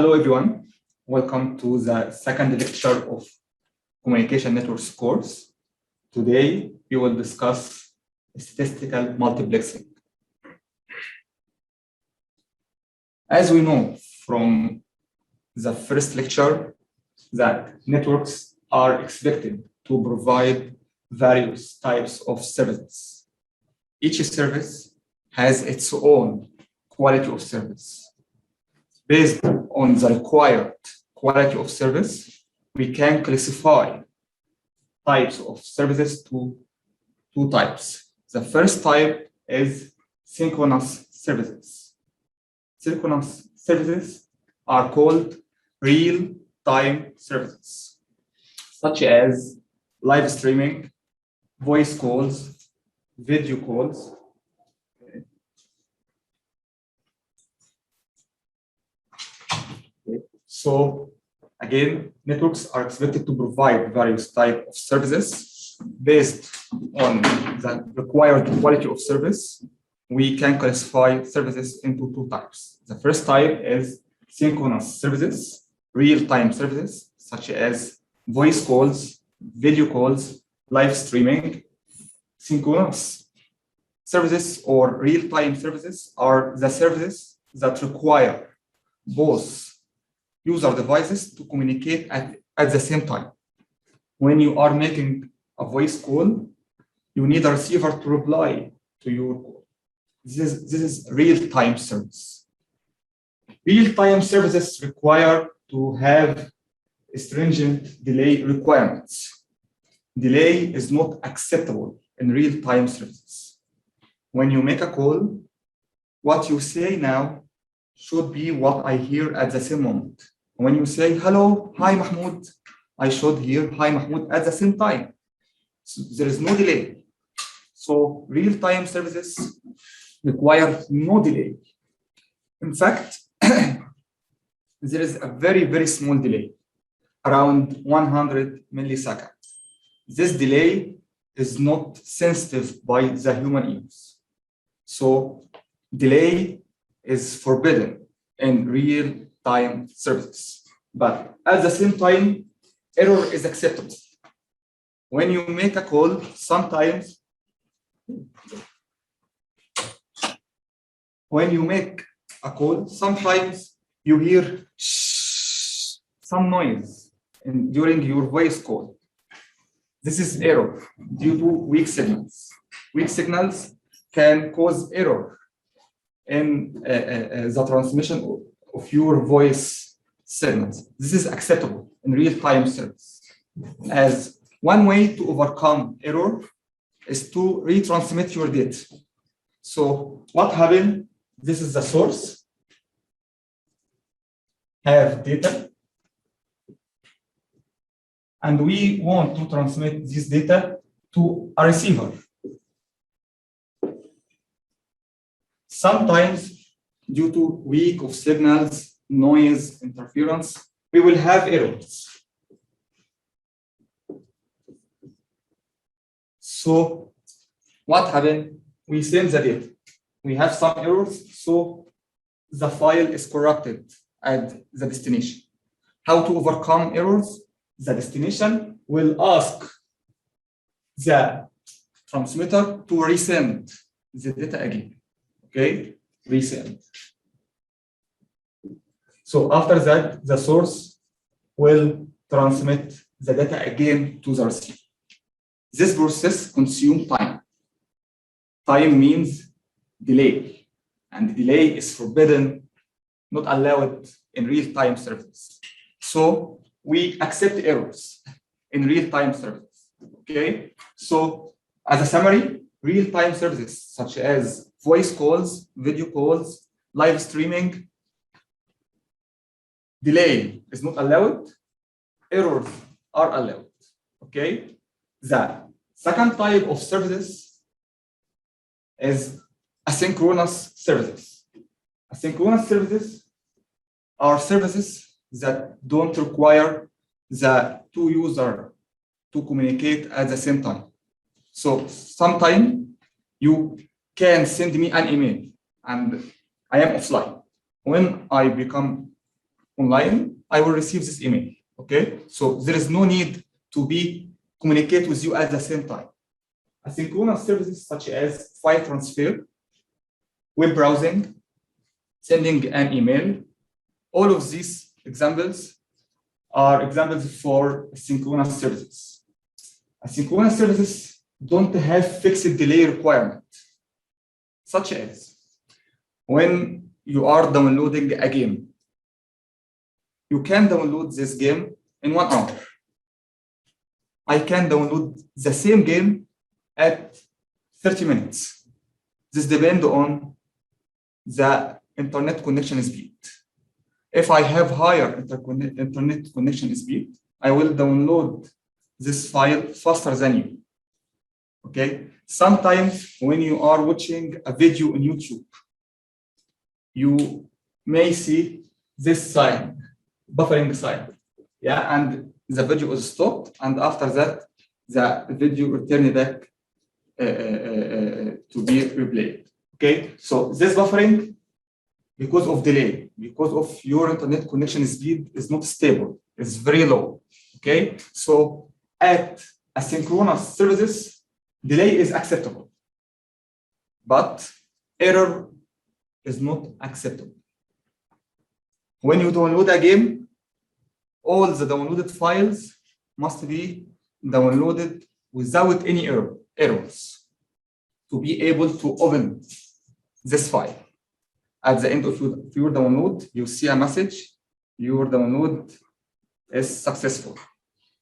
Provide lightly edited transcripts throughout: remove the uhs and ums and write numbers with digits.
Hello, everyone. Welcome to the second lecture of Communication Networks course. Today, we will discuss statistical multiplexing. As we know from the first lecture, that networks are expected to provide various types of services. Each service has its own quality of service. Based on the required quality of service, we can classify types of services to two types. The first type is synchronous services. Synchronous services are called real-time services, such as live streaming, voice calls, video calls. So again, networks are expected to provide various types of services based on the required quality of service. We can classify services into two types. The first type is synchronous services, real-time services, such as voice calls, video calls, live streaming. Synchronous services or real-time services are the services that require both user devices to communicate at the same time. When you are making a voice call, you need a receiver to reply to your call. This is real-time service. Real-time services require to have stringent delay requirements. Delay is not acceptable in real-time services. When you make a call, what you say now should be what I hear at the same moment. When you say, hello, hi, Mahmoud, I should hear hi, Mahmoud at the same time. So there is no delay. So real-time services require no delay. In fact, there is a very, very small delay, around 100 milliseconds. This delay is not sensitive by the human ears. So delay is forbidden in real-time services. But at the same time, error is acceptable. When you make a call, sometimes you hear some noise during your voice call. This is error due to weak signals. Weak signals can cause error in the transmission of your voice signals. This is acceptable in real-time service. As one way to overcome error is to retransmit your data. So what happened? This is the source. Have data. And we want to transmit this data to a receiver. Sometimes, due to weak of signals, noise, interference, we will have errors. So what happened? We send the data. We have some errors, so the file is corrupted at the destination. How to overcome errors? The destination will ask the transmitter to resend the data again. Okay, resend. So after that, the source will transmit the data again to the receiver. This process consumes time. Time means delay, and delay is forbidden, not allowed in real-time services. So we accept errors in real-time services. Okay, so as a summary, real-time services such as voice calls, video calls, live streaming, delay is not allowed, errors are allowed. Okay, the second type of services is asynchronous services. Asynchronous services are services that don't require the two users to communicate at the same time. So sometimes you can send me an email and I am offline. When online, I will receive this email. Okay, so there is no need to communicate with you at the same time. Asynchronous services such as file transfer, web browsing, sending an email, all of these examples are examples for asynchronous services. Asynchronous services don't have fixed delay requirement, such as when you are downloading a game. You can download this game in 1 hour. I can download the same game at 30 minutes. This depends on the internet connection speed. If I have higher internet connection speed, I will download this file faster than you. Okay. Sometimes when you are watching a video on YouTube, you may see this sign, buffering sign. Yeah, and the video is stopped, and after that, the video returns back to be replayed. Okay, so this buffering, because of delay, because of your internet connection speed is not stable, it's very low. Okay, so at asynchronous services, delay is acceptable, but error is not acceptable. When you download a game, all the downloaded files must be downloaded without any errors to be able to open this file. At the end of your download, you see a message, your download is successful.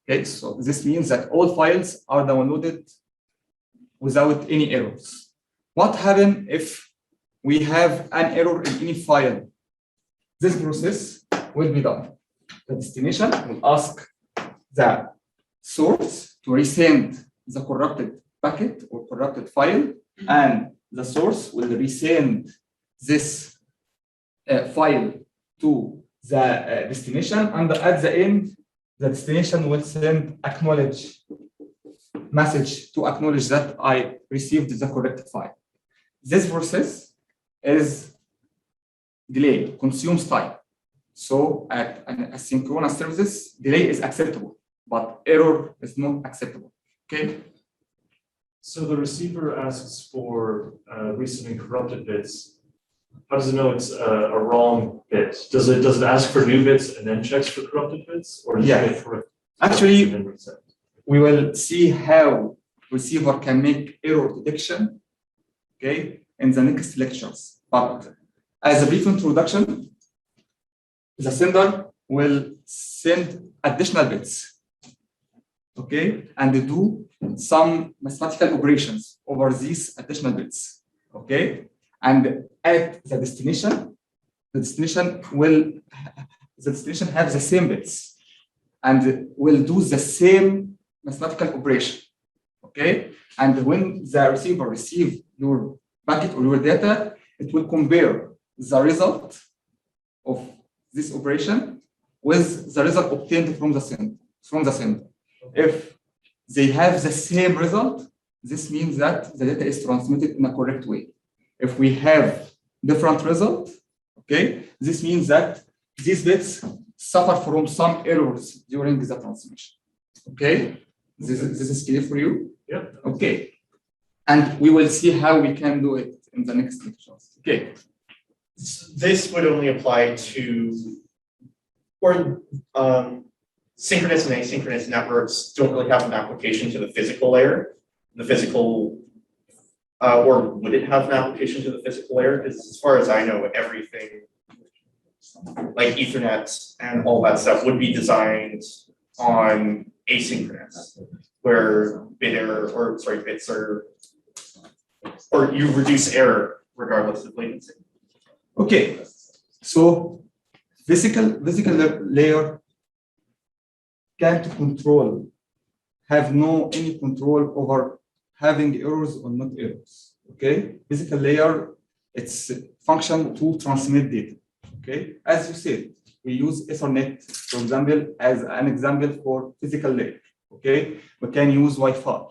Okay, so this means that all files are downloaded without any errors. What happens if we have an error in any file? This process will be done. The destination will ask the source to resend the corrupted packet or corrupted file, and the source will resend this file to the destination, and at the end, the destination will send acknowledge message to acknowledge that I received the correct file. This process is delay, consumes time. So at asynchronous services, delay is acceptable, but error is not acceptable. Okay. So the receiver asks for resending corrupted bits. How does it know it's a wrong bit? Does it ask for new bits and then checks for corrupted bits, or does it get for actually we will see how receiver can make error detection, okay, in the next lectures. But as a brief introduction, the sender will send additional bits, okay, and do some mathematical operations over these additional bits, okay, and at the destination have the same bits and will do the same mathematical operation, okay, and when the receiver receives your packet or your data, it will compare the result of this operation with the result obtained from the sender. If they have the same result, this means that the data is transmitted in a correct way. If we have different result, okay, this means that these bits suffer from some errors during the transmission. Okay, this is clear for you? Yeah. Okay, and we will see how we can do it in the next lectures. Okay. This would only apply to, or synchronous and asynchronous networks don't really have an application to the physical layer. The physical, or would it have an application to the physical layer? Because as far as I know, everything like Ethernet and all that stuff would be designed on asynchronous, where bits are, or you reduce error regardless of latency. Okay, so physical layer can't have any control over having errors or not errors. Okay, physical layer, it's function to transmit data. Okay, as you said, we use Ethernet, for example, as an example for physical layer. Okay, we can use Wi-Fi,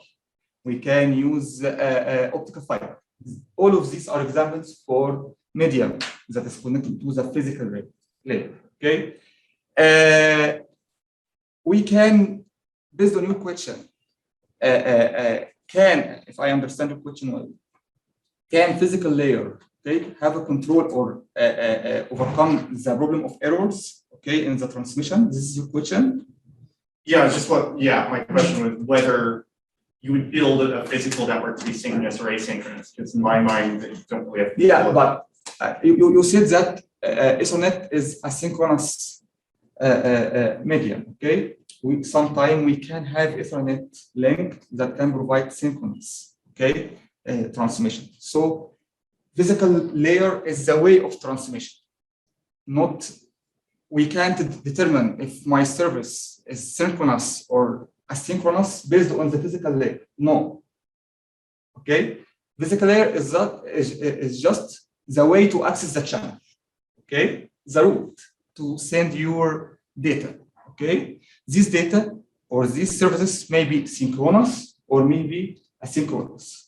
we can use optical fiber. All of these are examples for medium that is connected to the physical layer. Okay, We can, based on your question, if I understand your question well, can physical layer, okay, have a control or overcome the problem of errors, okay, in the transmission? This is your question? Yeah, it's just my question was whether you would build a physical network to be synchronous or asynchronous, because in my mind, they don't really have. Yeah, but you said that Ethernet is asynchronous medium, okay? Sometimes we can have Ethernet link that can provide synchronous, okay, transmission. So physical layer is the way of transmission. We can't determine if my service is synchronous or asynchronous based on the physical layer. No. Okay. Physical layer is just the way to access the channel. Okay. The route to send your data. Okay. This data or these services may be synchronous or maybe asynchronous.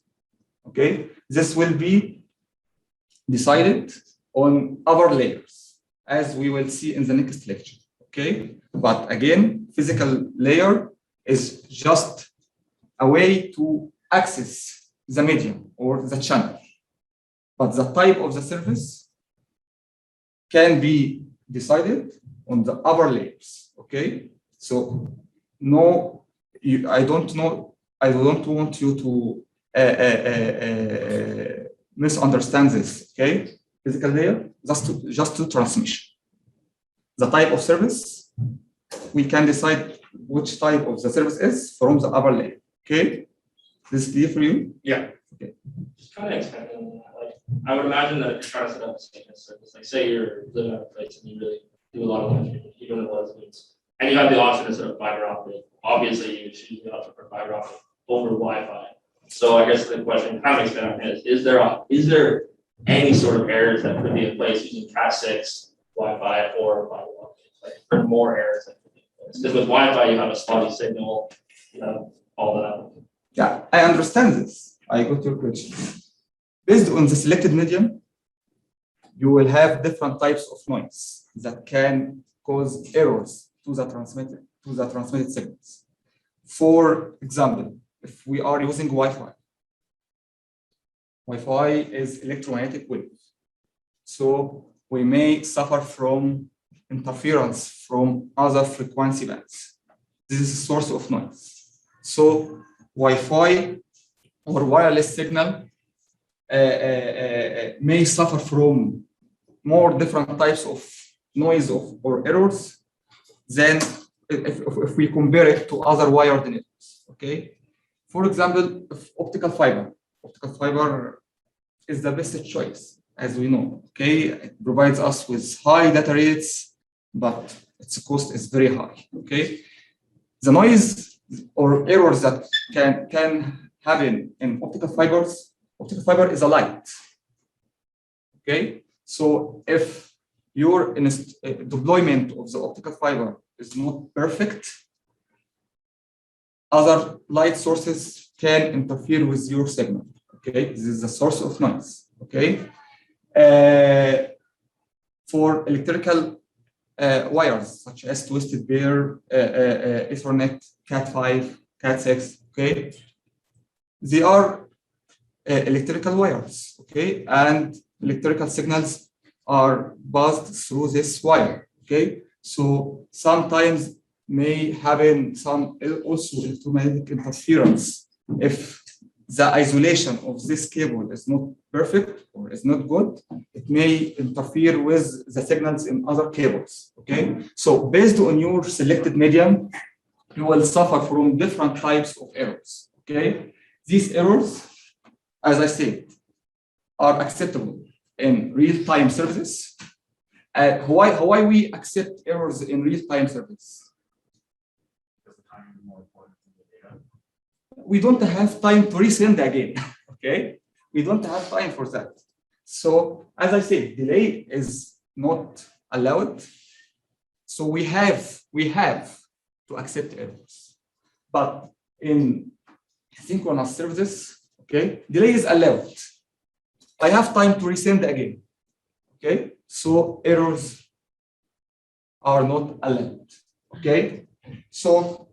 Okay. This will be decided on other layers, as we will see in the next lecture, okay? But again, physical layer is just a way to access the medium or the channel. But the type of the service can be decided on the upper layers, okay? So I don't want you to misunderstand this, okay? Physical layer, just to transmission. The type of service, we can decide which type of the service is from the upper layer, okay? This is clear for you? Yeah. Okay. Just kind of expanding on that, like, I would imagine that if you're trying to set up a synchronous service, like say you're living at a place and you really do a lot of landscaping, you don't know what it means, and you have the option to set up fiber optic, obviously you would choose the option for fiber optic over Wi-Fi. So I guess the question kind of expand on is there any sort of errors that could be in place using Cat6, Wi-Fi, or fiber optic? Like for more errors that could be in place. Because with Wi-Fi you have a spotty signal, you know, all that. Yeah, I understand this. I got your question. Based on the selected medium, you will have different types of noise that can cause errors to the transmitted signals. For example, if we are using Wi-Fi is electromagnetic wave. So we may suffer from interference from other frequency bands. This is a source of noise. So Wi-Fi or wireless signal may suffer from more different types of noise or errors than if we compare it to other wired networks, okay? For example, optical fiber is the best choice, as we know, okay? It provides us with high data rates, but its cost is very high, okay? The noise or errors that can happen in optical fiber is a light, okay? So if your deployment of the optical fiber is not perfect, other light sources can interfere with your signal, okay? This is the source of noise, okay? For electrical wires, such as twisted pair, Ethernet, Cat5, Cat6, okay? They are electrical wires, okay? And electrical signals are passed through this wire, okay? So sometimes may happen some also electromagnetic interference if the isolation of this cable is not perfect or is not good. It may interfere with the signals in other cables, okay? So based on your selected medium, you will suffer from different types of errors, okay? These errors, as I said, are acceptable in real-time services. Why we accept errors in real-time service? We don't have time to resend again, okay? We don't have time for that. So as I said, delay is not allowed. So we have to accept errors. But in synchronous services, okay, delay is allowed. I have time to resend again, okay? So errors are not allowed. Okay, so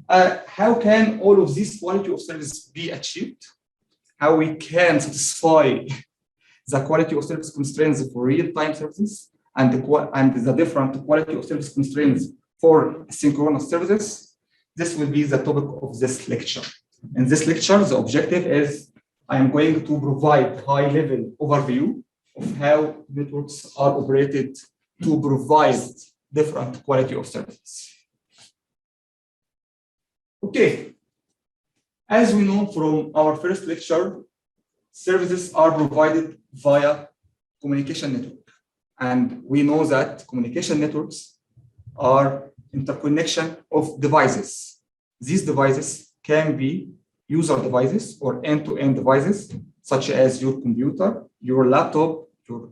how can all of these quality of service be achieved? How we can satisfy the quality of service constraints for real-time services and the different quality of service constraints for synchronous services. This will be the topic of this lecture. In this lecture, the objective is I am going to provide high-level overview of how networks are operated to provide different quality of services. Okay, as we know from our first lecture, services are provided via communication network. And we know that communication networks are interconnection of devices. These devices can be user devices or end-to-end devices, such as your computer, your laptop, your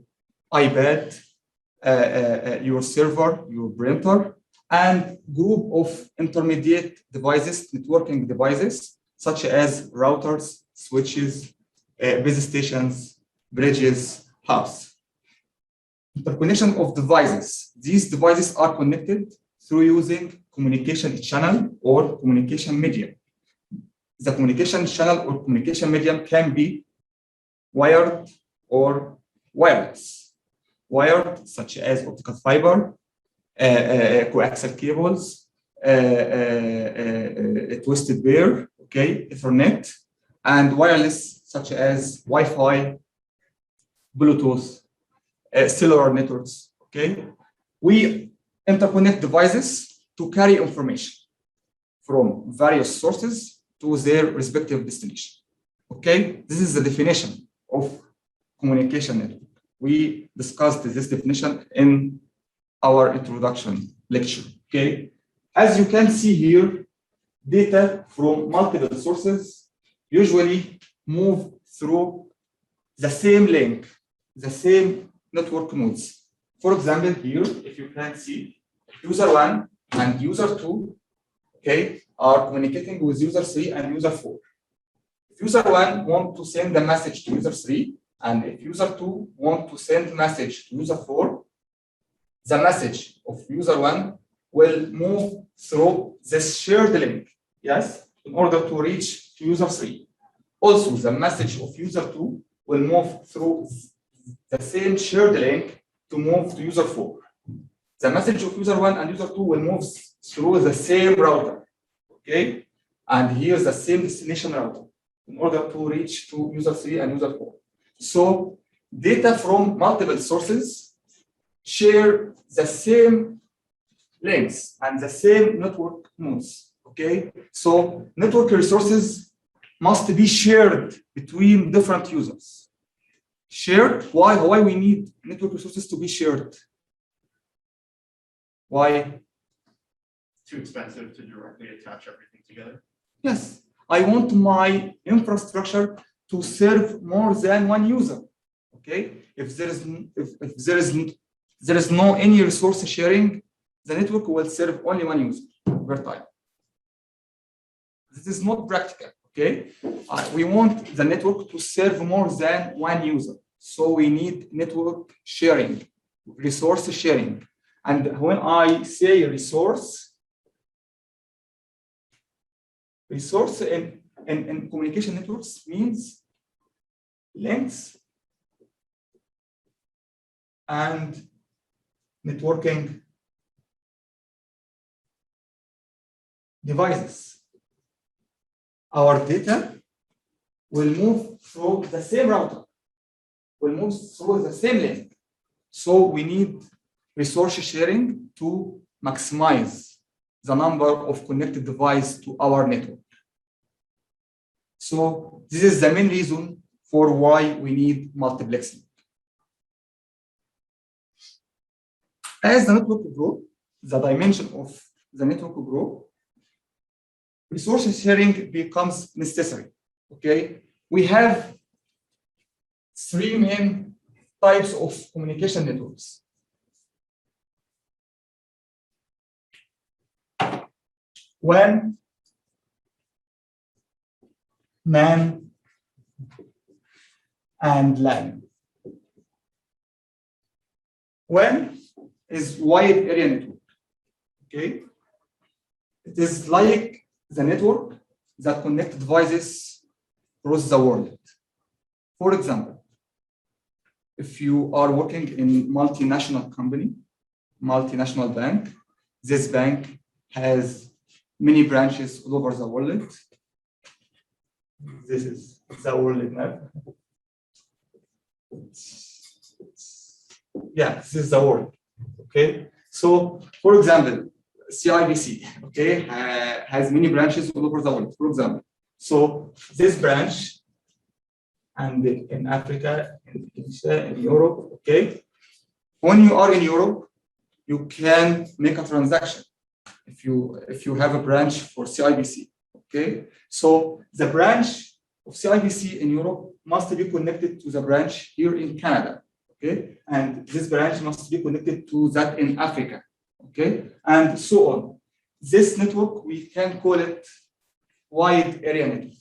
iPad, your server, your printer, and group of intermediate devices, networking devices, such as routers, switches, base stations, bridges, hubs. Interconnection of devices. These devices are connected through using communication channel or communication medium. The communication channel or communication medium can be wired or wireless. Wired, such as optical fiber, coaxial cables, twisted pair, okay, Ethernet, and wireless, such as Wi-Fi, Bluetooth, cellular networks, okay? We interconnect devices to carry information from various sources to their respective destination, okay? This is the definition of communication network. We discussed this definition in our introduction lecture, okay? As you can see here, data from multiple sources usually move through the same link, the same network nodes. For example, here, if you can see, user 1 and user 2, okay, are communicating with user 3 and user 4. If user 1 wants to send a message to user 3, and if user 2 wants to send a message to user 4, the message of user 1 will move through this shared link, yes, in order to reach to user 3. Also, the message of user 2 will move through the same shared link to move to user 4. The message of user 1 and user 2 will move through the same router, okay? And here's the same destination router in order to reach to user 3 and user 4. So data from multiple sources share the same links and the same network nodes, okay? So network resources must be shared between different users. Shared, why we need network resources to be shared? Why? Too expensive to directly attach everything together. Yes, I want my infrastructure to serve more than one user, okay? If there is no any resource sharing, the network will serve only one user per time. This is not practical, okay? We want the network to serve more than one user. So we need network sharing, resource sharing. And when I say resource in communication networks means links and networking devices. Our data will move through the same router, will move through the same link. So we need resource sharing to maximize the number of connected devices to our network. So this is the main reason for why we need multiplexing. As the network grows, the dimension of the network grows, resource sharing becomes necessary, okay? We have three main types of communication networks. WAN, MAN, and LAN. WAN is wide area network. Okay, it is like the network that connects devices across the world. For example, if you are working in multinational company, multinational bank, this bank has many branches all over the world. This is the world map. Yeah, this is the world. Okay, so for example, CIBC, okay, has many branches all over the world. For example, so this branch, and in Africa, in Asia, in Europe, okay. When you are in Europe, you can make a transaction if you have a branch for CIBC, okay. So the branch of CIBC in Europe must be connected to the branch here in Canada, okay, and this branch must be connected to that in Africa, okay, and so on. This network, we can call it wide area network.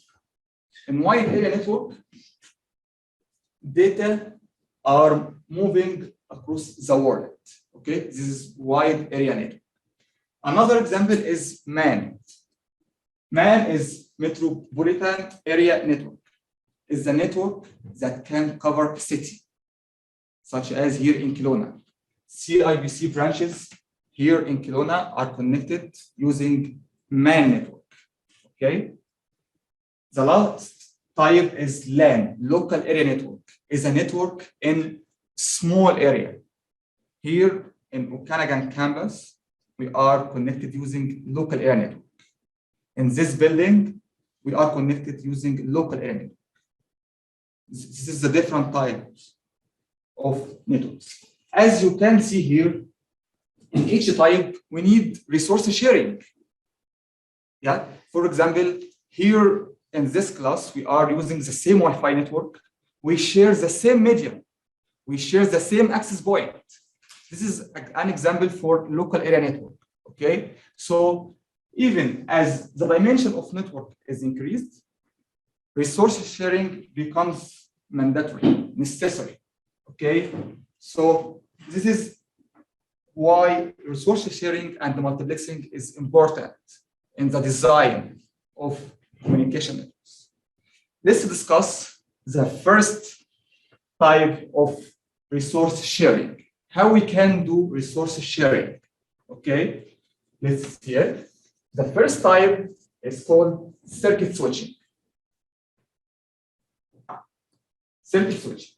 In wide area network, data are moving across the world, okay. This is wide area network. Another example is MAN. MAN is Metropolitan Area Network. It's a network that can cover a city, such as here in Kelowna. CIBC branches here in Kelowna are connected using MAN network, okay? The last type is LAN, Local Area Network. Is a network in small area. Here in Okanagan campus, we are connected using local area network. In this building, we are connected using local area network. This is the different types of networks. As you can see here, in each type, we need resource sharing. Yeah, for example, here in this class, we are using the same Wi-Fi network. We share the same medium. We share the same access point. This is an example for local area network, okay? So even as the dimension of network is increased, resource sharing becomes mandatory, necessary, okay? So this is why resource sharing and multiplexing is important in the design of communication networks. Let's discuss the first type of resource sharing. How we can do resource sharing, okay? Let's see it. The first type is called circuit switching. Circuit switching.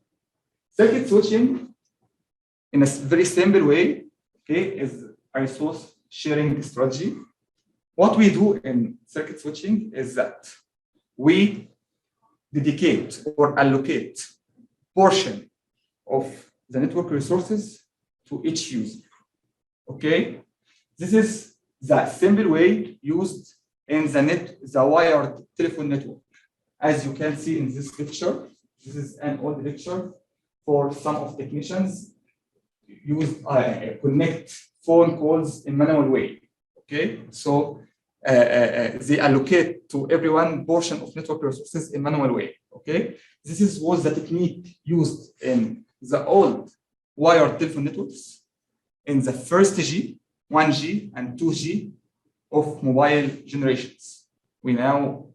Circuit switching, in a very simple way, okay, is a resource sharing strategy. What we do in circuit switching is that we dedicate or allocate portion of the network resources to each user, okay? This is the simple way used in the wired telephone network. As you can see in this picture, this is an old lecture for some of technicians use connect phone calls in manual way, okay? So they allocate to everyone portion of network resources in manual way, okay? This was the technique used in the old wired telephone networks in the first G, 1G and 2G of mobile generations. We now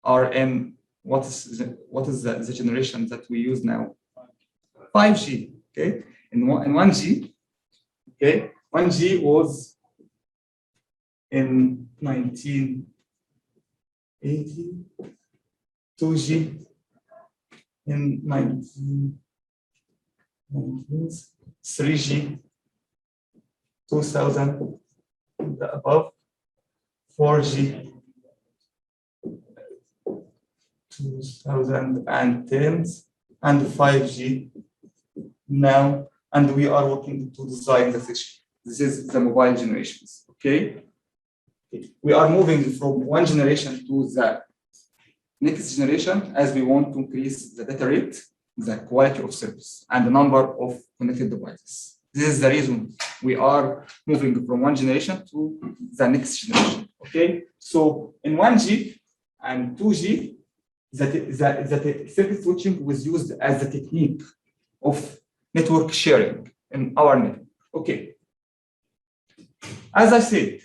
are in what is the generation that we use now? 5G, okay? In 1G, okay? 1G was in 1980, 2G in 1990s, 3G, 2000, and above, 4G, 2010s, and 5G now, and we are working to design the 6G. This is the mobile generations, okay? We are moving from one generation to the next generation as we want to increase the data rate, the quality of service, and the number of connected devices. This is the reason we are moving from one generation to the next generation, okay? So in 1G and 2G, the circuit switching was used as the technique of network sharing in our network, okay? As I said,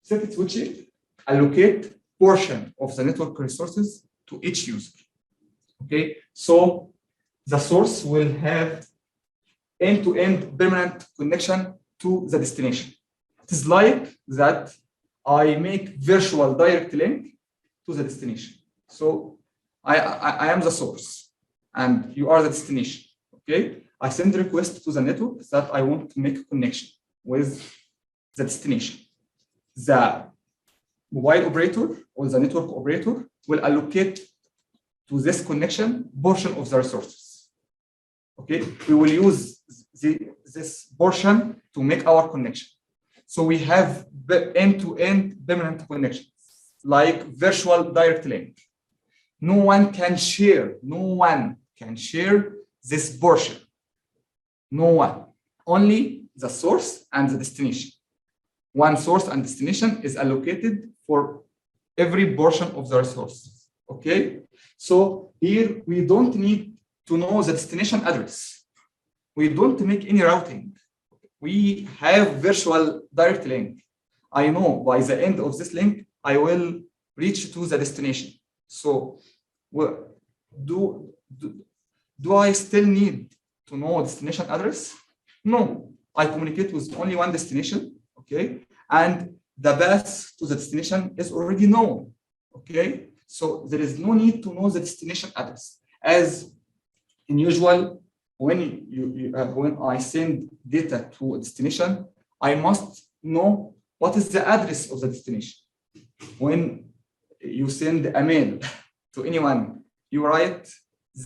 circuit switching allocate portion of the network resources to each user. Okay, so the source will have end-to-end permanent connection to the destination. It is like that I make virtual direct link to the destination. So I am the source and you are the destination. Okay, I send a request to the network that I want to make a connection with the destination. The mobile operator or the network operator will allocate to this connection portion of the resources. Okay, we will use this portion to make our connection. So we have end-to-end permanent connections, like virtual direct link. No one can share this portion. No one, only the source and the destination. One source and destination is allocated for every portion of the resources. Okay, so here we don't need to know the destination address. We don't make any routing. We have virtual direct link. I know by the end of this link, I will reach to the destination. So do I still need to know destination address? No, I communicate with only one destination, okay? And the path to the destination is already known, okay? So there is no need to know the destination address. As in usual, when when I send data to a destination, I must know what is the address of the destination. When you send a mail to anyone, you write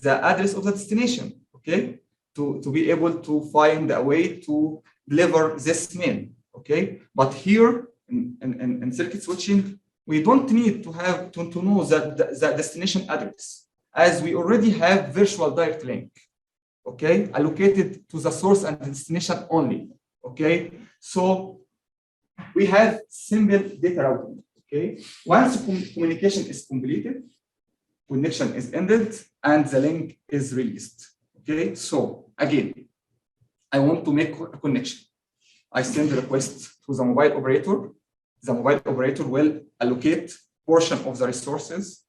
the address of the destination, okay? To be able to find a way to deliver this mail, okay? But here in circuit switching, we don't need to have to know the destination address, as we already have virtual direct link, okay? Allocated to the source and the destination only, okay? So we have simple data routing, okay? Once communication is completed, connection is ended, and the link is released, okay? So again, I want to make a connection. I send a request to the mobile operator. The mobile operator will allocate portion of the resources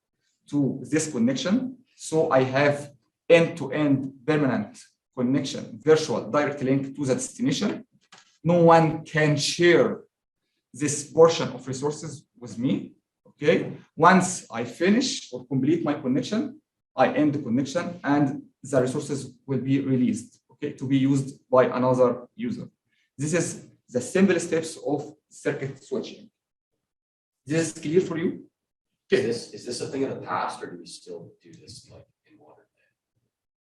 to this connection. So I have end-to-end permanent connection, virtual direct link to the destination. No one can share this portion of resources with me, okay? Once I finish or complete my connection, I end the connection and the resources will be released, okay, to be used by another user. This is the simple steps of circuit switching. This is clear for you? Okay. Is this a thing of the past, or do we still do this like in modern day?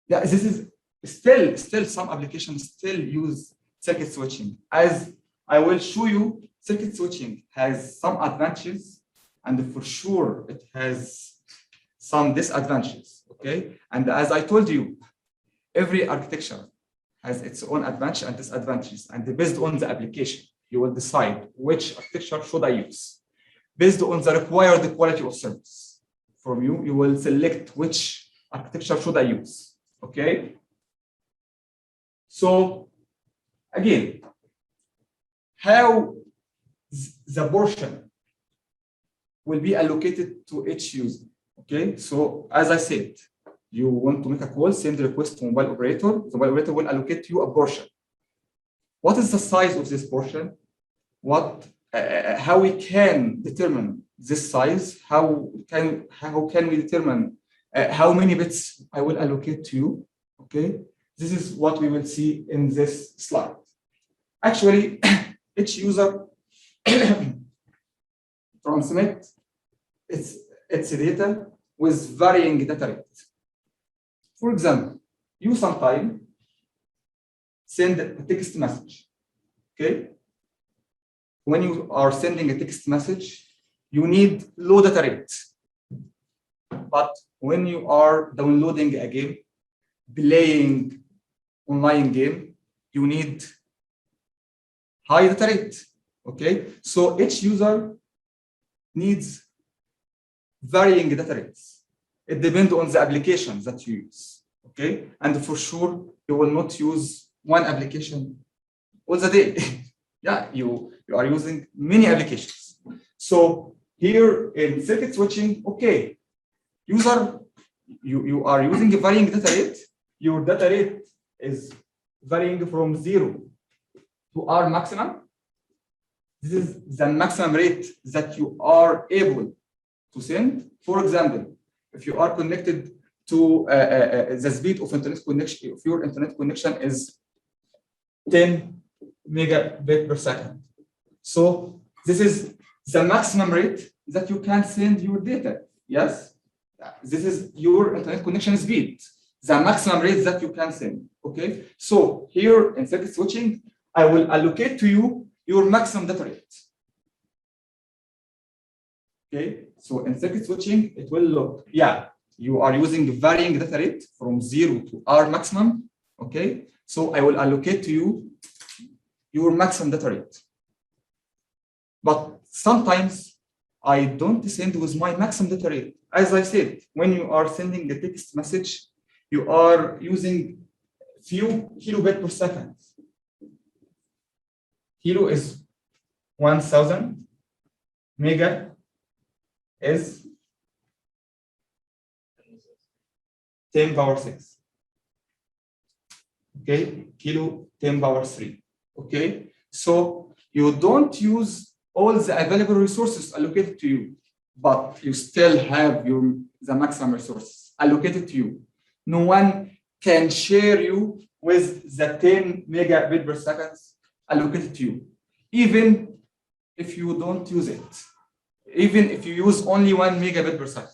Yeah, this is still some applications still use circuit switching. As I will show you, circuit switching has some advantages, and for sure it has some disadvantages, okay? And as I told you, every architecture has its own advantages and disadvantages, and based on the application, you will decide which architecture should I use. Based on the required quality of service from you, you will select which architecture should I use, okay? So again, how the portion will be allocated to each user, okay? So as I said, you want to make a call, send a request to mobile operator. The mobile operator will allocate to you a portion. What is the size of this portion? How we can determine this size? How can we determine how many bits I will allocate to you? Okay, this is what we will see in this slide. Actually, each user transmit its data with varying data rate. For example, you sometime send a text message, okay? When you are sending a text message, you need low data rate. But when you are downloading a game, playing online game, you need high data rate, okay? So each user needs varying data rates. It depends on the application that you use, okay? And for sure, you will not use one application all the day. Yeah, you are using many applications. So here in circuit switching, okay, user, you are using a varying data rate. Your data rate is varying from 0 to R maximum. This is the maximum rate that you are able to send. For example, if you are connected to the speed of internet connection, if your internet connection is 10 megabit per second. So this is the maximum rate that you can send your data. Yes, this is your internet connection speed, the maximum rate that you can send. Okay, so here in circuit switching, I will allocate to you your maximum data rate. Okay, so in circuit switching, it will look, yeah, you are using varying data rate from 0 to R maximum. Okay, so I will allocate to you your maximum data rate. But sometimes I don't send with my maximum data rate. As I said, when you are sending a text message, you are using few kilobit per second. Kilo is 1000, mega is 10 power 6. Okay, kilo 10 power 3. Okay, so you don't use all the available resources allocated to you, but you still have the maximum resources allocated to you. No one can share you with the 10 megabit per second allocated to you, even if you don't use it. Even if you use only 1 megabit per second,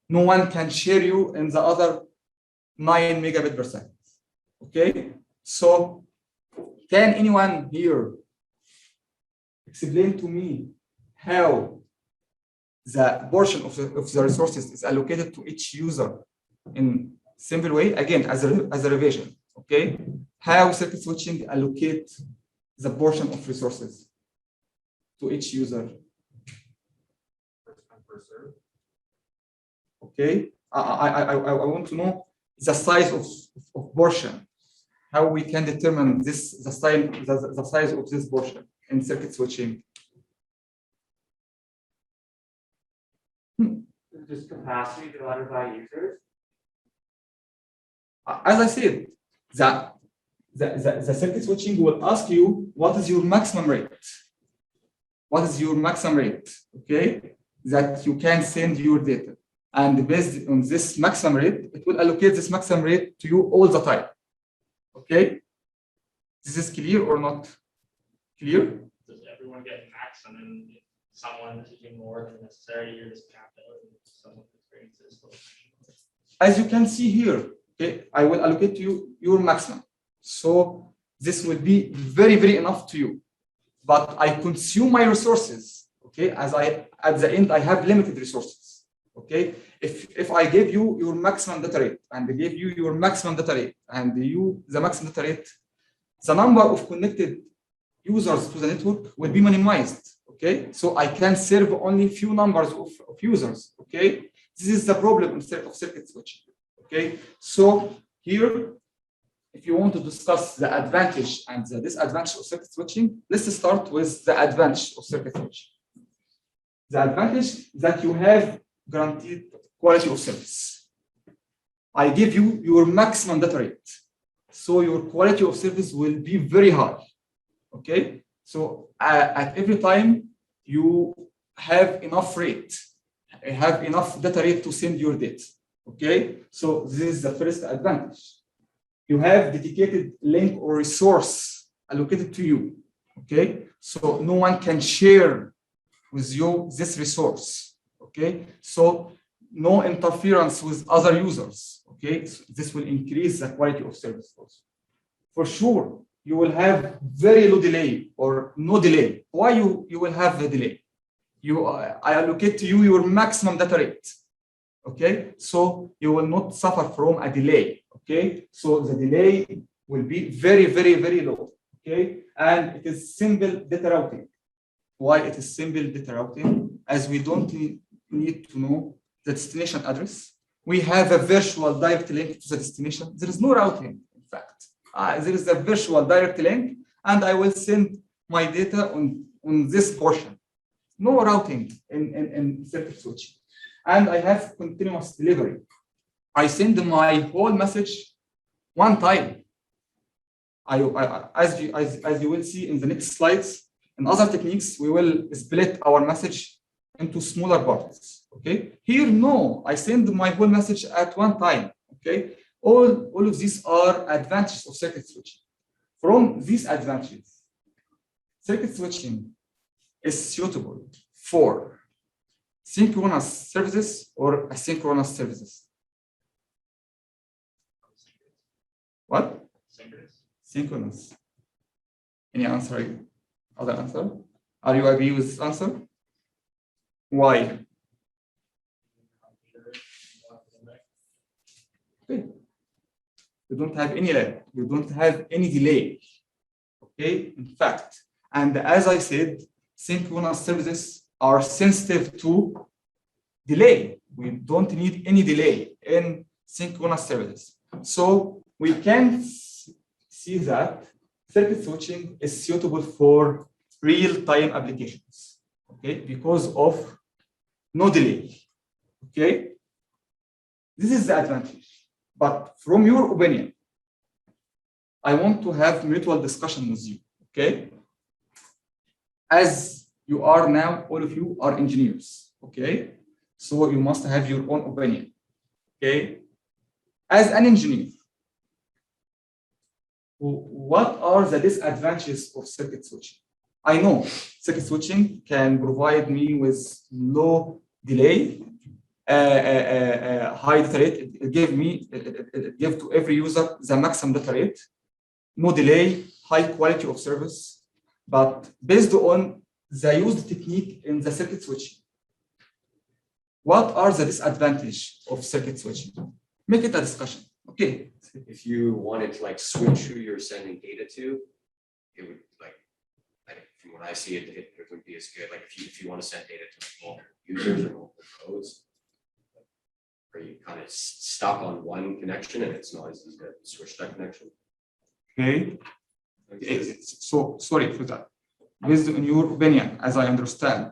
no one can share you in the other 9 megabit per second. Okay, so can anyone here explain to me how the portion of the resources is allocated to each user in simple way? Again, as a revision, okay? How circuit switching allocate the portion of resources to each user? Okay, I want to know the size of portion. How we can determine this, the size of this portion in circuit switching. Just capacity divided by users. As I said, the circuit switching will ask you what is your maximum rate. What is your maximum rate? Okay, that you can send your data, and based on this maximum rate, it will allocate this maximum rate to you all the time. Okay, this is clear or not clear? Does everyone get max, and then if someone is using more than necessary, you're just capped out, and someone experiences. As you can see here, okay, I will allocate to you your maximum. So this will be very enough to you. But I consume my resources. Okay, as at the end I have limited resources. Okay, if I gave you your maximum data rate and I gave you your maximum data rate and the maximum data rate, the number of connected users to the network will be minimized. Okay, so I can serve only few numbers of users. Okay, this is the problem of circuit switching. Okay, so here, if you want to discuss the advantage and the disadvantage of circuit switching, let's start with the advantage of circuit switching. The advantage that you have guaranteed quality of service. I give you your maximum data rate, so your quality of service will be very high. Okay, so at every time you have enough rate, have enough data rate to send your data. Okay, so this is the first advantage. You have dedicated link or resource allocated to you. Okay, so no one can share with you this resource. Okay, so no interference with other users. Okay, so this will increase the quality of service also. For sure, you will have very low delay or no delay. Why you will have a delay? I allocate to you your maximum data rate. Okay, so you will not suffer from a delay. Okay, so the delay will be very low. Okay, and it is simple data routing. Why it is simple data routing? As we don't need to know the destination address, we have a virtual direct link to the destination. There is no routing, in fact. There is a virtual direct link, and I will send my data on this portion. No routing in circuit switching. And I have continuous delivery. I send my whole message one time. As you will see in the next slides, in other techniques, we will split our message into smaller parts. Okay. Here, no, I send my whole message at one time. Okay. All of these are advantages of circuit switching. From these advantages, circuit switching is suitable for synchronous services or asynchronous services. What? Synchronous. Any answer? Other answer? Are you agree with this answer? Why? Okay. You don't have any lag. You don't have any delay. Okay. In fact, and as I said, synchronous services are sensitive to delay. We don't need any delay in synchronous services. So we can see that circuit switching is suitable for real-time applications, okay, because of no delay, okay? This is the advantage. But from your opinion, I want to have mutual discussion with you, okay? As you are now, all of you are engineers, okay? So you must have your own opinion, okay? As an engineer, what are the disadvantages of circuit switching? I know circuit switching can provide me with low delay, high data rate. It give to every user the maximum data rate, no delay, high quality of service, but based on the used technique in the circuit switching. What are the disadvantages of circuit switching? Make it a discussion. Okay. If you wanted to like switch who you're sending data to, it would like from what I see, it wouldn't be as good. Like if you want to send data to multiple users or multiple nodes, are you kind of stuck on one connection and it's not as easy to switch that connection? Okay. So sorry for that. Based on your opinion, as I understand,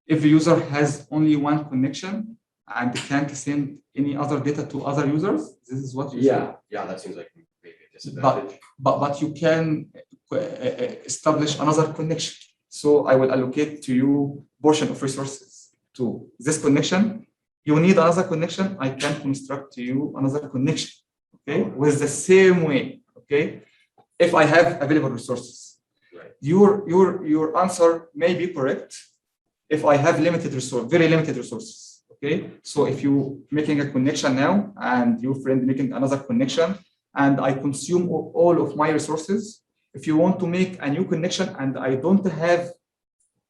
if the user has only one connection and can't send any other data to other users, this is what you say. Yeah, that seems like maybe a disadvantage. But you can establish another connection. So I will allocate to you portion of resources to this connection. You need another connection. I can construct to you another connection. Okay, with the same way. Okay, if I have available resources, right. Your answer may be correct. If I have limited resource, very limited resources. Okay, so if you making a connection now and your friend making another connection and I consume all of my resources, if you want to make a new connection and I don't have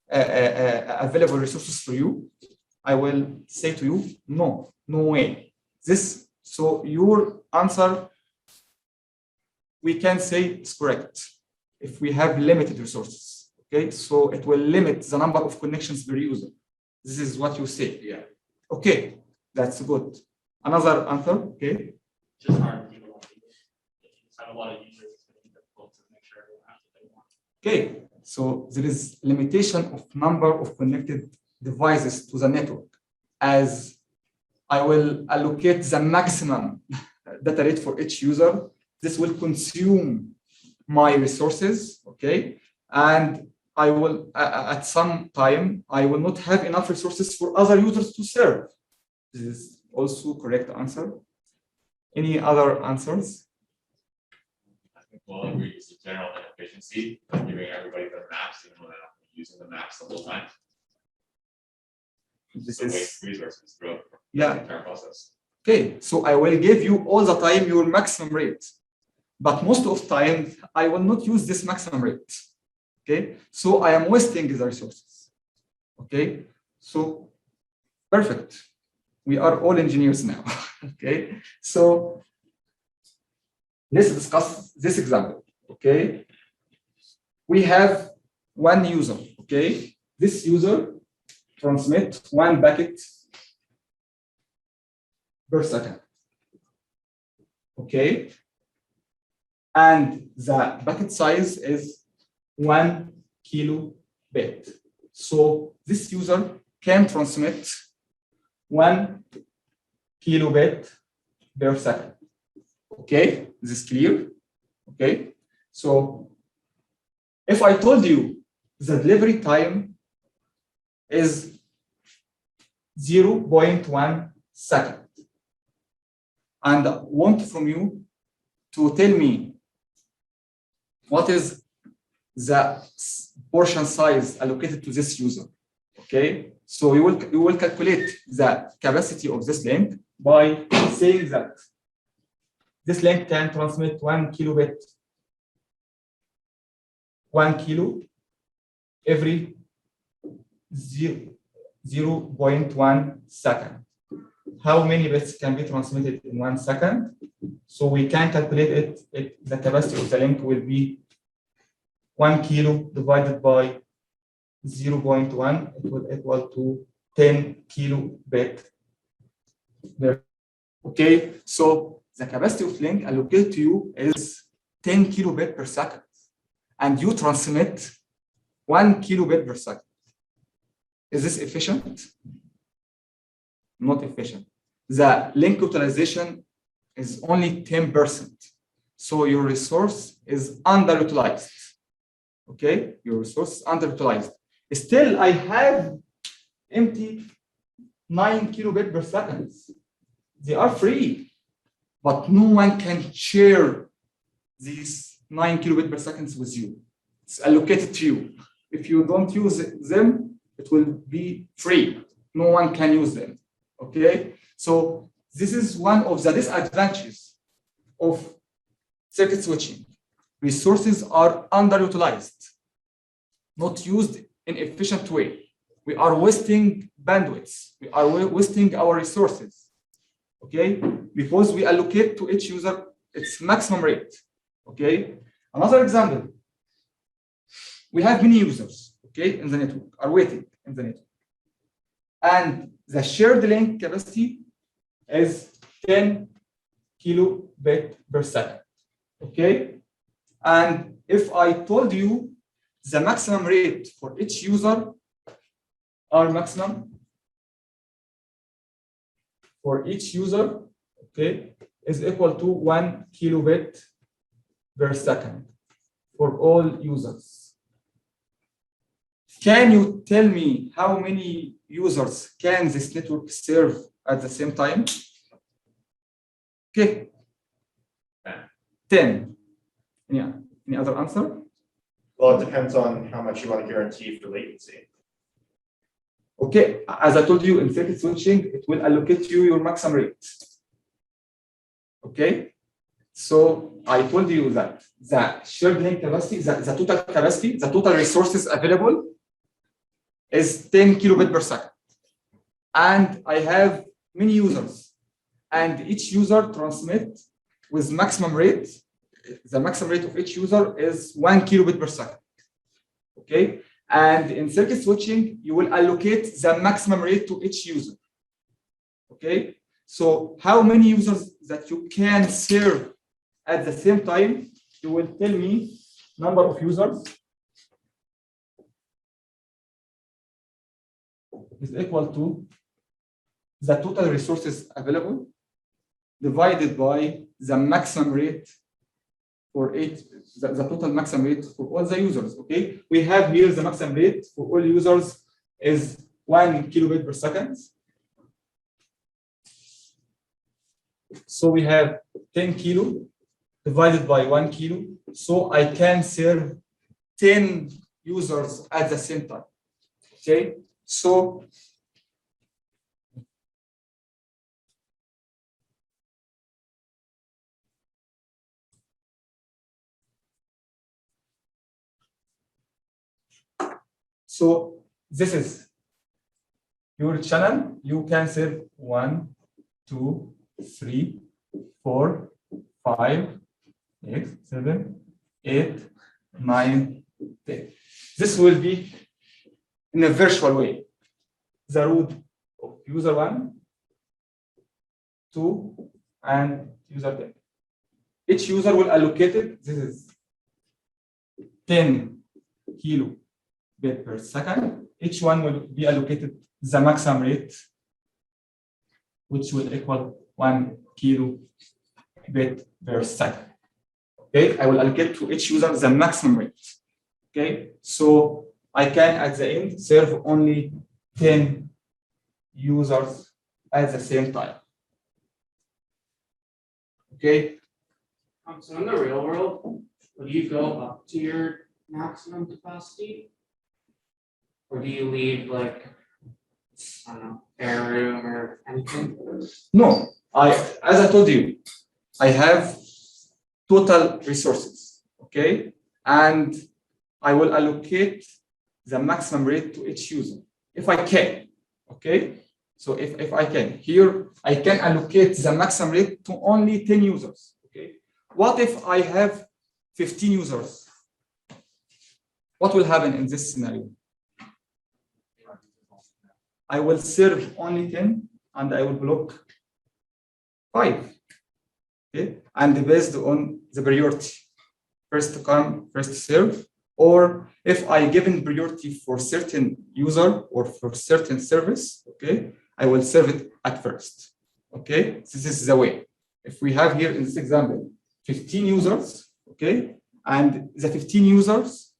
available resources for you, I will say to you, no way. So your answer, we can say it's correct if we have limited resources. Okay, so it will limit the number of connections per user. This is what you say. Yeah. Okay, that's good. Another answer, okay. Just hard to keep a lot of people. If you have a lot of users, it's going to be difficult to make sure everyone has what they want. Okay, so there is limitation of number of connected devices to the network, as I will allocate the maximum data rate for each user. This will consume my resources, okay, and I will, at some time, I will not have enough resources for other users to serve. This is also correct answer. Any other answers? I think we'll agree it's the general inefficiency of giving everybody their maps, even though they're not using the maps the whole time. This So is, waste resources throughout yeah. the entire process. Okay, so I will give you all the time your maximum rate, but most of the time I will not use this maximum rate. Okay, so I am wasting the resources. Okay, so perfect. We are all engineers now. Okay, so let's discuss this example. Okay, we have one user. Okay, this user transmit one packet per second. Okay, and the packet size is 1 kilobit. So this user can transmit 1 kilobit per second. Okay, this is clear. Okay, so if I told you the delivery time is 0.1 second, and I want from you to tell me what is the portion size allocated to this user. Okay, so you will calculate the capacity of this link by saying that this link can transmit 1 kilobit, 1 kilo every 0.1 second. How many bits can be transmitted in 1 second? So we can calculate it. The capacity of the link will be 1 kilo divided by 0.1. It will equal to 10 kilobit. Okay, so the capacity of link allocated to you is 10 kilobit per second, and you transmit 1 kilobit per second. Is this efficient? Not efficient. The link utilization is only 10%. So your resource is underutilized. Okay, your resource is underutilized. Still, I have empty 9 kilobit per second. They are free, but no one can share these 9 kilobit per second with you. It's allocated to you. If you don't use them, it will be free. No one can use them. Okay, so this is one of the disadvantages of circuit switching. Resources are underutilized, not used in efficient way. We are wasting bandwidths. We are wasting our resources. Okay, because we allocate to each user its maximum rate. Okay, another example. We have many users, okay, in the network, are waiting in the network. And the shared link capacity is 10 kilobit per second, okay? And if I told you the maximum rate for each user, our maximum for each user, okay, is equal to 1 kilobit per second for all users. Can you tell me how many users can this network serve at the same time? Okay. 10. Yeah. Any other answer? Well, it depends on how much you want to guarantee for latency. Okay. As I told you, in circuit switching, it will allocate you your maximum rate. Okay. So I told you that the shared link capacity, the total capacity, the total resources available is 10 kilobit per second. And I have many users, and each user transmits with maximum rate. The maximum rate of each user is 1 kilobit per second. Okay, and in circuit switching, you will allocate the maximum rate to each user. Okay, so how many users that you can serve at the same time? You will tell me number of users is equal to the total resources available divided by the maximum rate for each, the total maximum rate for all the users. Okay, we have here the maximum rate for all users is 1 kilobit per second. So we have 10 kilo divided by 1 kilo. So I can serve 10 users at the same time. Okay, so this is your channel. You can serve 1, 2, 3, 4, 5, 6, 7, 8, 9, 10. This will be in a virtual way. The root of user 1, 2, and user 10. Each user will allocate it. This is 10 kilo bit per second. Each one will be allocated the maximum rate, which will equal 1 kilobit per second. Okay, I will allocate to each user the maximum rate. Okay, so I can at the end serve only 10 users at the same time. Okay. So in the real world, would you go up to your maximum capacity? Or do you leave like, I don't know, air room or anything? No, as I told you, I have total resources, okay? And I will allocate the maximum rate to each user, if I can, okay? So if I can, here, I can allocate the maximum rate to only 10 users, okay? What if I have 15 users? What will happen in this scenario? I will serve only 10 and I will block 5. Okay, and based on the priority, first to come, first to serve, or if I given priority for certain user or for certain service, okay, I will serve it at first. Okay, this is the way. If we have here in this example 15 users, okay, and the 15 users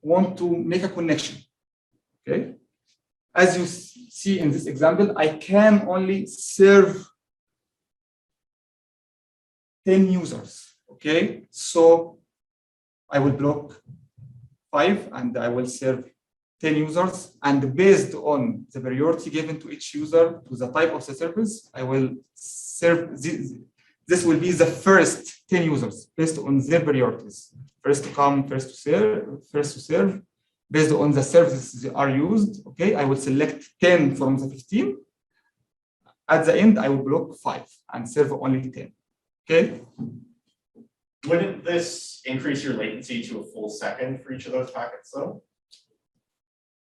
want to make a connection, okay, as you see in this example, I can only serve 10 users, okay? So I will block 5 and I will serve 10 users, and based on the priority given to each user to the type of the service, I will serve this will be the first 10 users based on their priorities. First to come, first to serve, based on the services that are used, okay? I will select 10 from the 15. At the end, I will block 5 and serve only 10. Okay. Wouldn't this increase your latency to a full second for each of those packets, though?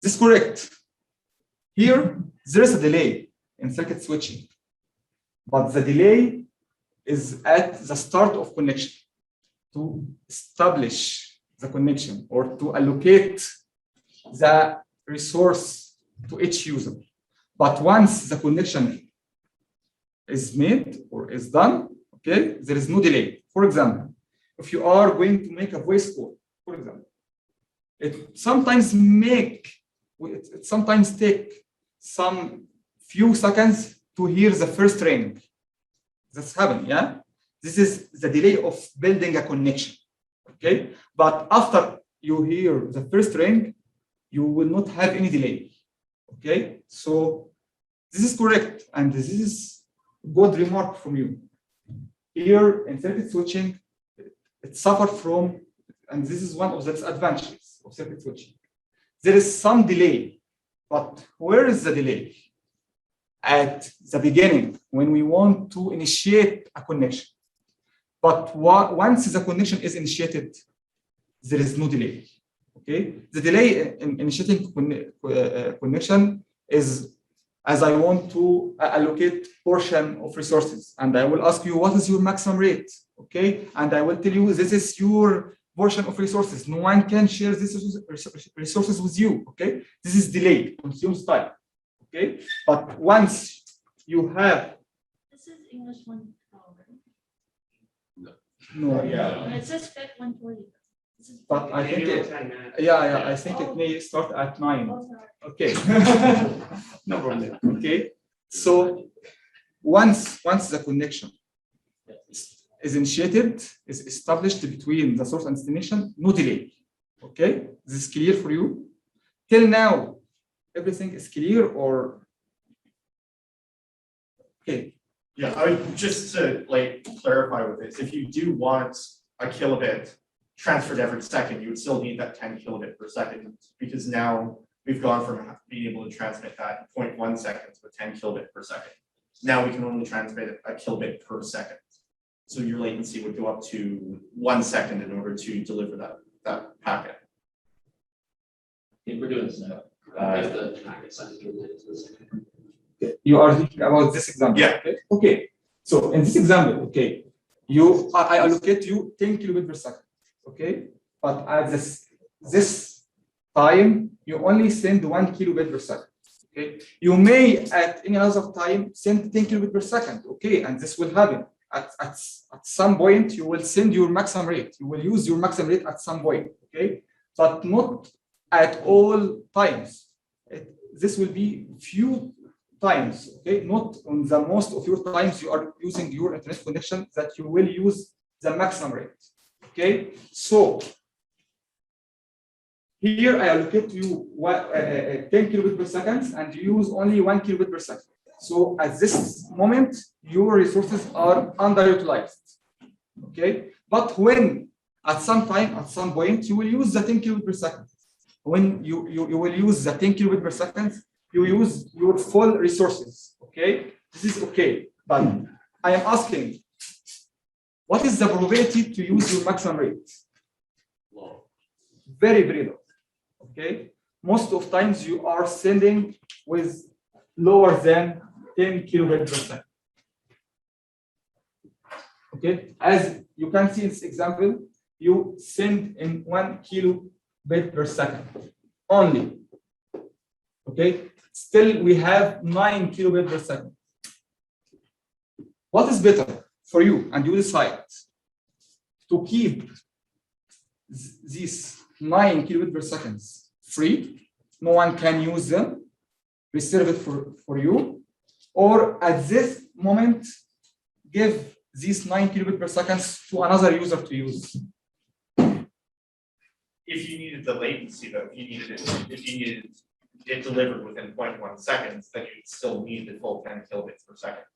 This is correct. Here, there is a delay in circuit switching, but the delay is at the start of connection to establish the connection or to allocate the resource to each user. But once the connection is made or is done, okay, there is no delay. For example, if you are going to make a voice call, for example, it sometimes take some few seconds to hear the first ring. That's happening, yeah? This is the delay of building a connection, okay? But after you hear the first ring, you will not have any delay, okay? So this is correct, and this is good remark from you. Here in circuit switching, it suffers from, and this is one of the disadvantages of circuit switching. There is some delay, but where is the delay? At the beginning, when we want to initiate a connection. But once the connection is initiated, there is no delay. Okay, the delay in initiating connection is as I want to allocate portion of resources, and I will ask you what is your maximum rate, okay, and I will tell you this is your portion of resources. No one can share this resources with you, okay. This is delay, consumes time, okay. But once you have this is English 112, right? no, Yeah. It says FIT 140. but I think Maybe it, 10 minutes. yeah, I think it may start at 9. Oh, sorry. Okay, no problem. Okay, so once the connection is initiated, is established between the source and destination, no delay. Okay, this is clear for you. Till now, everything is clear, or okay? Yeah, I would just to like clarify with this, if you do want a kilobit transferred every second, you would still need that 10 kilobit per second, because now we've gone from being able to transmit that 0.1 seconds to 10 kilobit per second. Now we can only transmit a kilobit per second. So your latency would go up to 1 second in order to deliver that packet. If we're doing this now, if the packet size is related to this. You are thinking about this example. Yeah. Okay. Okay. So in this example, okay, I allocate you 10 kilobit per second. Okay, but at this time, you only send 1 kilobit per second. Okay, you may at any other time send 10 kilobit per second. Okay, and this will happen at some point. You will send your maximum rate. You will use your maximum rate at some point. Okay, but not at all times. This will be few times. Okay, not on the most of your times you are using your internet connection that you will use the maximum rate. Okay, so here I allocate to you 10 kilobit per second, and you use only 1 kilobit per second. So at this moment, your resources are underutilized. Okay, but when at some time, at some point, you will use the 10 kilobit per second. When you will use the 10 kilobit per second, you use your full resources. Okay, this is okay, but I am asking, what is the probability to use your maximum rate? Low. Very, very low. Okay, most of times you are sending with lower than 10 kilobit per second. Okay, as you can see in this example, you send in 1 kilobit per second only. Okay, still we have 9 kilobit per second. What is better for you? And you decide to keep these 9 kilobit per second free, no one can use them, reserve it for you, or at this moment give these 9 kilobit per second to another user to use. If you needed the latency though, if you needed it delivered within 0.1 seconds, then you'd still need the full 10 kilobits per second.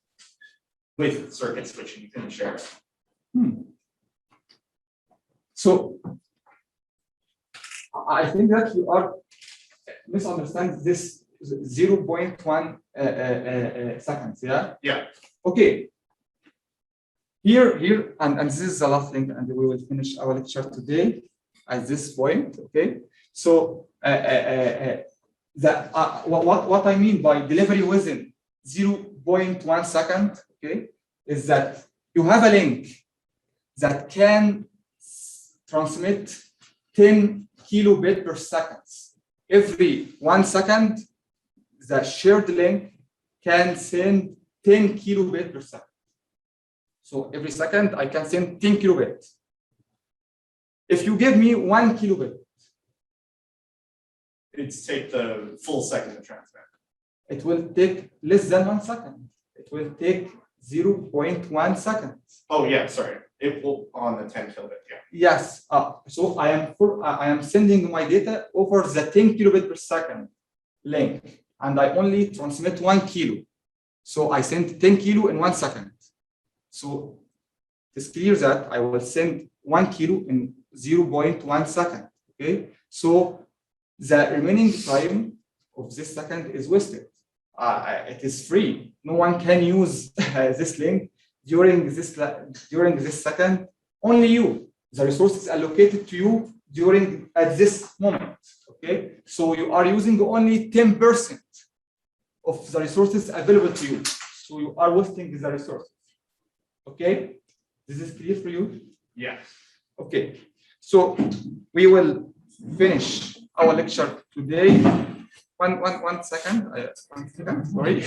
With circuit switching, you can share it. So I think that you are misunderstand this 0.1 seconds. Yeah. Yeah. Okay. Here, and this is the last thing, and we will finish our lecture today at this point. Okay. So what I mean by delivery within 0.1 second, okay, is that you have a link that can transmit 10 kilobit per second. Every 1 second, the shared link can send 10 kilobit per second. So every second, I can send 10 kilobit. If you give me 1 kilobit, It's take the full second to transmit. it will take less than 1 second. It will take 0.1 seconds. Oh yeah, sorry. It will on the 10 kilobit, yeah. Yes. So I am sending my data over the 10 kilobit per second link, and I only transmit 1 kilo. So I send 10 kilo in 1 second. So it's clear that I will send 1 kilo in 0.1 second. Okay. So the remaining time of this second is wasted. It is free. No one can use this link during this second. Only you. The resources allocated to you at this moment. Okay, so you are using only 10% of the resources available to you. So you are wasting the resources. Okay, this is clear for you? Yes. Okay, so we will finish our lecture today. One second, sorry.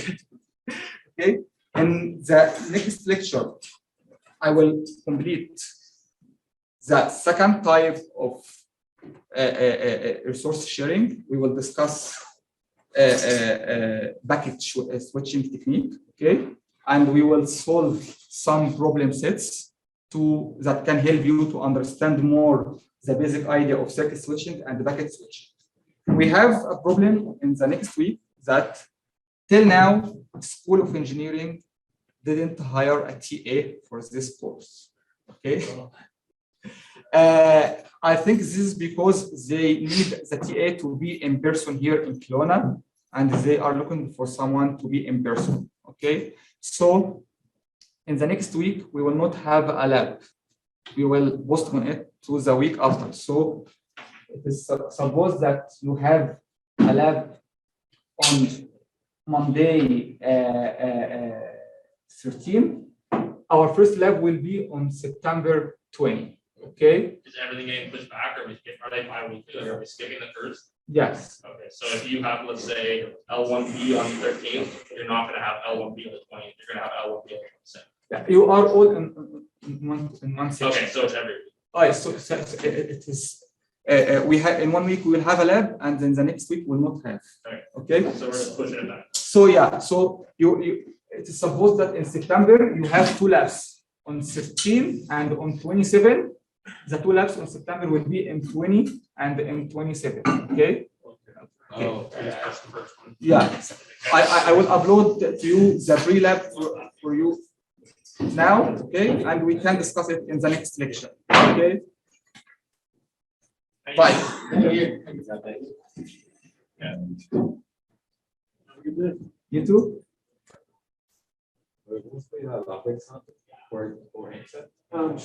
Okay, in the next lecture, I will complete the second type of resource sharing. We will discuss packet switching technique. Okay, and we will solve some problem sets that can help you to understand more the basic idea of circuit switching and packet switching. We have a problem in the next week that till now, School of Engineering didn't hire a TA for this course. Okay. I think this is because they need the TA to be in person here in Kelowna, and they are looking for someone to be in person. Okay. So in the next week, we will not have a lab. We will postpone it to the week after. So it is supposed that you have a lab on Monday 13. Our first lab will be on September 20. Okay. Is everything getting pushed back, or are they bi-weekly? Are we skipping the first? Yes. Okay, so if you have, let's say, L1B on the 13th, you're not gonna have L1B on the 20th, you're gonna have L1B on the 27th. Yeah, you are all in one section. Okay, so it's every week. Oh, yes, so it is, we have, in 1 week, we will have a lab, and then the next week we'll not have. Okay. Okay? So we're just pushing it back. So, yeah, so it is supposed that in September, you have 2 labs on 16 and on 27. The 2 labs on September will be in 20 and in 27, okay? Oh, Yeah, I will upload to you the pre-lab for you now, okay? And we can discuss it in the next lecture, okay? Bye. You too? Or,